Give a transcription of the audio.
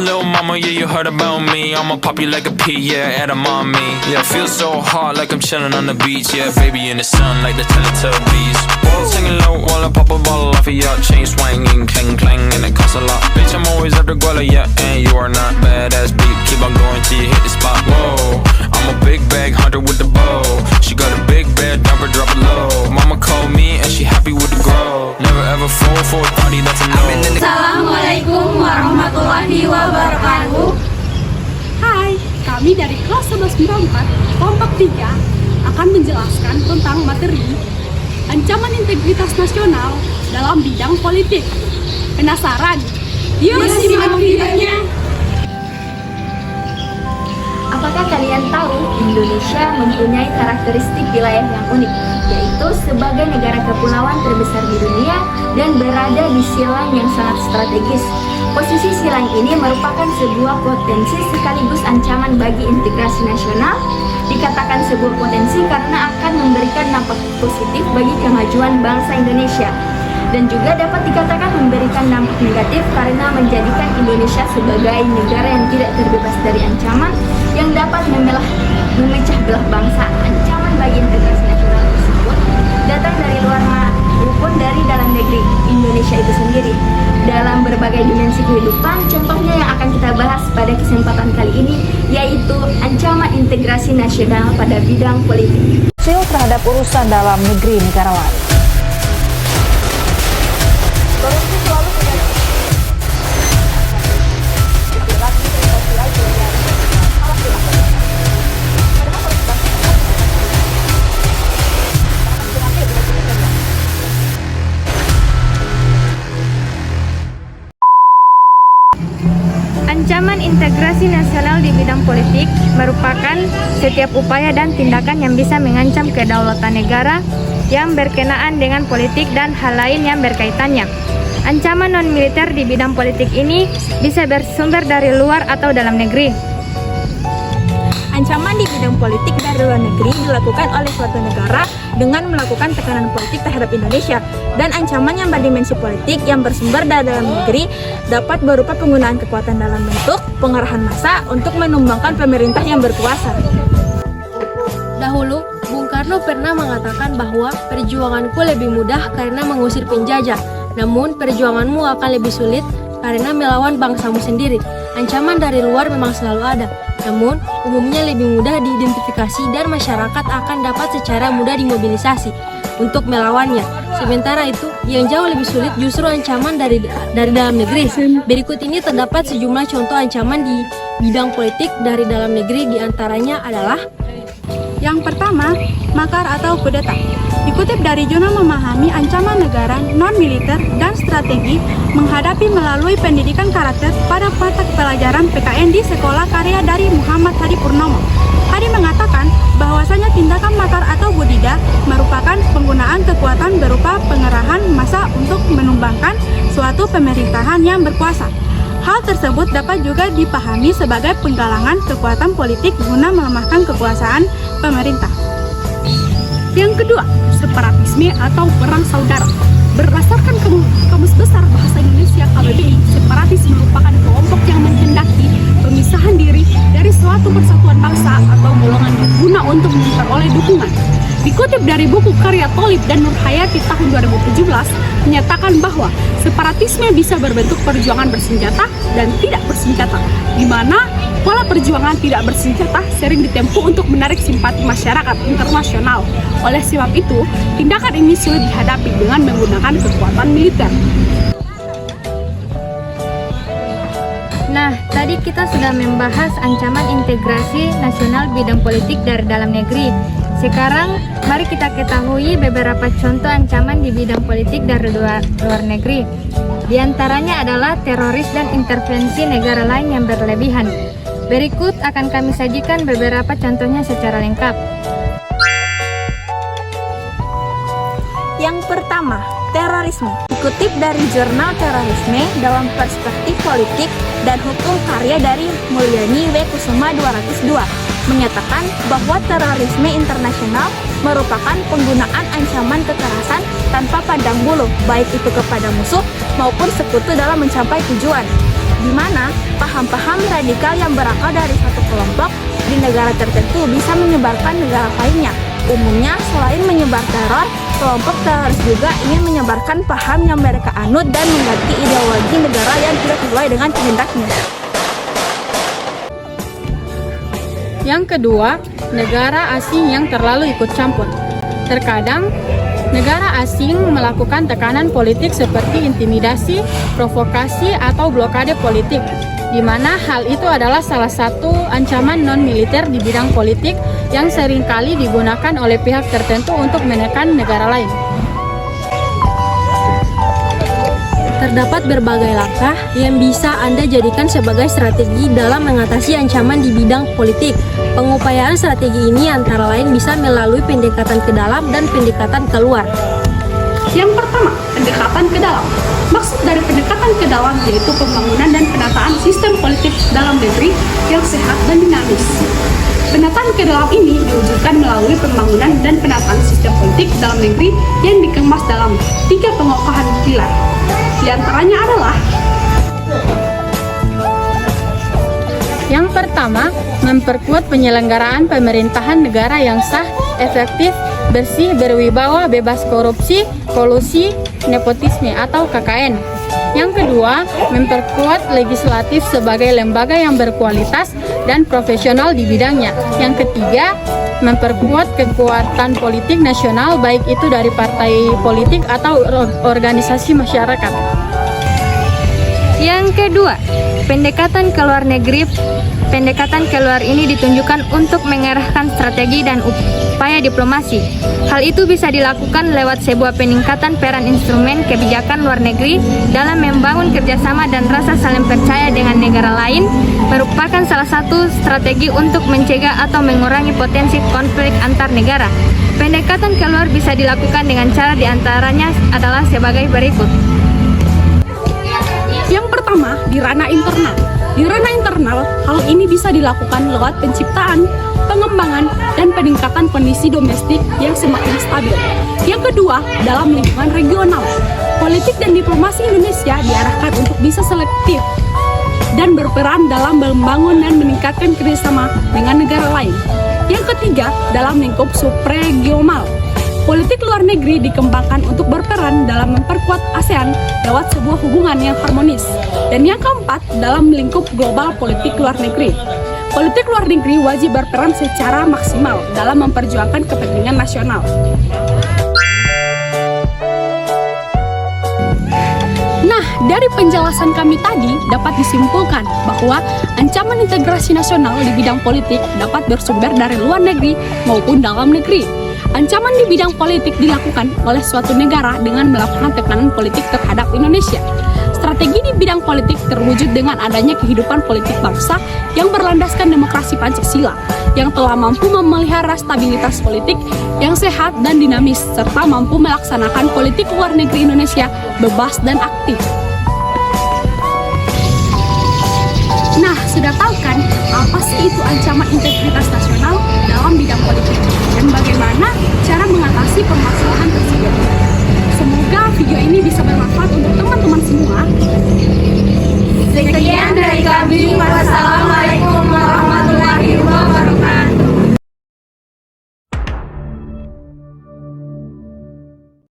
little mama, yeah, you heard about me. I'ma pop you like a pea, yeah, at a mommy. Yeah, feel so hot like I'm chilling on the beach. Yeah, baby in the sun like the Teletubbies. Whoa, singing low while I pop a bottle off of your chain swinging, clang clang, and it costs a lot. Bitch, I'm always after Guala, yeah, and you are not badass beat. Keep on going till you hit the spot. Whoa, I'm a big bag hunter with the bow. She got a big bed, drop it low. Mama called me and she happy with the grow. Never ever fall for a party that's a no. Assalamualaikum warahmatullahi wabarakatuh. Hai, kami dari kelas 1194 kelompok 3 akan menjelaskan tentang materi ancaman integritas nasional dalam bidang politik. Penasaran? Yuk simak videonya. Apakah kalian tahu Indonesia mempunyai karakteristik wilayah yang unik, yaitu sebagai negara kepulauan terbesar di dunia dan berada di silang yang sangat strategis. Posisi silang ini merupakan sebuah potensi sekaligus ancaman bagi integrasi nasional. Dikatakan sebuah potensi karena akan memberikan dampak positif bagi kemajuan bangsa Indonesia, dan juga dapat dikatakan memberikan dampak negatif karena menjadikan Indonesia sebagai negara yang tidak terbebas dari ancaman yang dapat memecah belah bangsa. Ancaman bagi integrasi nasional tersebut datang dari luar maupun dari dalam negeri Indonesia itu sendiri dalam berbagai dimensi kehidupan. Contohnya yang akan kita bahas pada kesempatan kali ini yaitu ancaman integrasi nasional pada bidang politik. Terhadap urusan dalam negeri negara lain. Ancaman integrasi nasional di bidang politik merupakan setiap upaya dan tindakan yang bisa mengancam kedaulatan negara yang berkenaan dengan politik dan hal lain yang berkaitannya. Ancaman non-militer di bidang politik ini bisa bersumber dari luar atau dalam negeri. Ancaman di bidang politik dari luar negeri dilakukan oleh suatu negara dengan melakukan tekanan politik terhadap Indonesia, dan ancaman yang berdimensi politik yang bersumber dari dalam negeri dapat berupa penggunaan kekuatan dalam bentuk pengerahan massa untuk menumbangkan pemerintah yang berkuasa. Dahulu, Bung Karno pernah mengatakan bahwa perjuanganku lebih mudah karena mengusir penjajah, namun perjuanganmu akan lebih sulit karena melawan bangsamu sendiri. Ancaman dari luar memang selalu ada, namun umumnya lebih mudah diidentifikasi dan masyarakat akan dapat secara mudah dimobilisasi untuk melawannya. Sementara itu, yang jauh lebih sulit justru ancaman dari dalam negeri. Berikut ini terdapat sejumlah contoh ancaman di bidang politik dari dalam negeri, diantaranya adalah: Yang pertama, makar atau kudeta. Dikutip dari Jurnal Memahami Ancaman Negara Non-Militer dan Strategi Menghadapi Melalui Pendidikan Karakter pada mata pelajaran PKN di Sekolah Karya dari Muhammad Hadi Purnomo. Hadi mengatakan bahwasanya tindakan makar atau budida merupakan penggunaan kekuatan berupa pengerahan massa untuk menumbangkan suatu pemerintahan yang berkuasa. Hal tersebut dapat juga dipahami sebagai penggalangan kekuatan politik guna melemahkan kekuasaan pemerintah. Yang kedua, separatisme atau perang saudara. Berdasarkan Kamus Besar Bahasa Indonesia KBBI, separatis merupakan kelompok yang menghendaki pemisahan diri dari suatu persatuan bangsa atau golongan guna untuk memperoleh dukungan. Dikutip dari buku karya Tholib dan Nur Hayati tahun 2017, menyatakan bahwa separatisme bisa berbentuk perjuangan bersenjata dan tidak bersenjata, di mana pola perjuangan tidak bersenjata sering ditempuh untuk menarik simpati masyarakat internasional. Oleh sebab itu, tindakan ini sulit dihadapi dengan menggunakan kekuatan militer. Nah, tadi kita sudah membahas ancaman integrasi nasional bidang politik dari dalam negeri. Sekarang, mari kita ketahui beberapa contoh ancaman di bidang politik dari luar negeri. Di antaranya adalah teroris dan intervensi negara lain yang berlebihan. Berikut akan kami sajikan beberapa contohnya secara lengkap. Yang pertama, terorisme. Dikutip dari Jurnal Terorisme dalam Perspektif Politik dan Hukum karya dari Mulyani W. Kusuma 202, menyatakan bahwa terorisme internasional merupakan penggunaan ancaman kekerasan tanpa pandang bulu, baik itu kepada musuh maupun sekutu dalam mencapai tujuan. di mana paham-paham radikal yang berakar dari satu kelompok di negara tertentu bisa menyebarkan negara lainnya. Umumnya, selain menyebar teror, kelompok teroris juga ingin menyebarkan paham yang mereka anut dan mengganti ideologi negara yang tidak sesuai dengan kehendaknya. Yang kedua, negara asing yang terlalu ikut campur. Terkadang, negara asing melakukan tekanan politik seperti intimidasi, provokasi, atau blokade politik, di mana hal itu adalah salah satu ancaman non-militer di bidang politik yang seringkali digunakan oleh pihak tertentu untuk menekan negara lain. Terdapat berbagai langkah yang bisa Anda jadikan sebagai strategi dalam mengatasi ancaman di bidang politik. Pengupayaan strategi ini antara lain bisa melalui pendekatan ke dalam dan pendekatan keluar. Yang pertama, pendekatan ke dalam. Maksud dari pendekatan ke dalam yaitu pembangunan dan penataan sistem politik dalam negeri yang sehat dan dinamis. Penataan ke dalam ini diwujudkan melalui pembangunan dan penataan sistem politik dalam negeri yang dikemas dalam 3 pengokohan pilar. Di antaranya adalah: yang pertama, memperkuat penyelenggaraan pemerintahan negara yang sah, efektif, bersih, berwibawa, bebas korupsi, kolusi, nepotisme atau KKN. Yang kedua, memperkuat legislatif sebagai lembaga yang berkualitas dan profesional di bidangnya. Yang ketiga, memperkuat kekuatan politik nasional baik itu dari partai politik atau organisasi masyarakat. Yang kedua, pendekatan ke luar negeri. Pendekatan keluar ini ditunjukkan untuk mengarahkan strategi dan upaya diplomasi. Hal itu bisa dilakukan lewat sebuah peningkatan peran instrumen kebijakan luar negeri dalam membangun kerjasama dan rasa saling percaya dengan negara lain, merupakan salah satu strategi untuk mencegah atau mengurangi potensi konflik antar negara. Pendekatan keluar bisa dilakukan dengan cara diantaranya adalah sebagai berikut. Yang pertama, di ranah internal. Di ranah internal, hal ini bisa dilakukan lewat penciptaan, pengembangan, dan peningkatan kondisi domestik yang semakin stabil. Yang kedua, dalam lingkungan regional. Politik dan diplomasi Indonesia diarahkan untuk bisa selektif dan berperan dalam membangun dan meningkatkan kerjasama dengan negara lain. Yang ketiga, dalam lingkup subregional. Politik luar negeri dikembangkan untuk berperan dalam memperkuat ASEAN lewat sebuah hubungan yang harmonis. Dan yang keempat, dalam lingkup global politik luar negeri. Politik luar negeri wajib berperan secara maksimal dalam memperjuangkan kepentingan nasional. Nah, dari penjelasan kami tadi dapat disimpulkan bahwa ancaman integrasi nasional di bidang politik dapat bersumber dari luar negeri maupun dalam negeri. Ancaman di bidang politik dilakukan oleh suatu negara dengan melakukan tekanan politik terhadap Indonesia. Strategi di bidang politik terwujud dengan adanya kehidupan politik bangsa yang berlandaskan demokrasi Pancasila, yang telah mampu memelihara stabilitas politik yang sehat dan dinamis, serta mampu melaksanakan politik luar negeri Indonesia bebas dan aktif. Nah, sudah tahu kan apa sih itu ancaman integritas nasional dalam bidang politik dan bagaimana cara mengatasi permasalahan tersebut. Semoga video ini bisa bermanfaat untuk teman-teman semua. Sekian dari kami, wassalamualaikum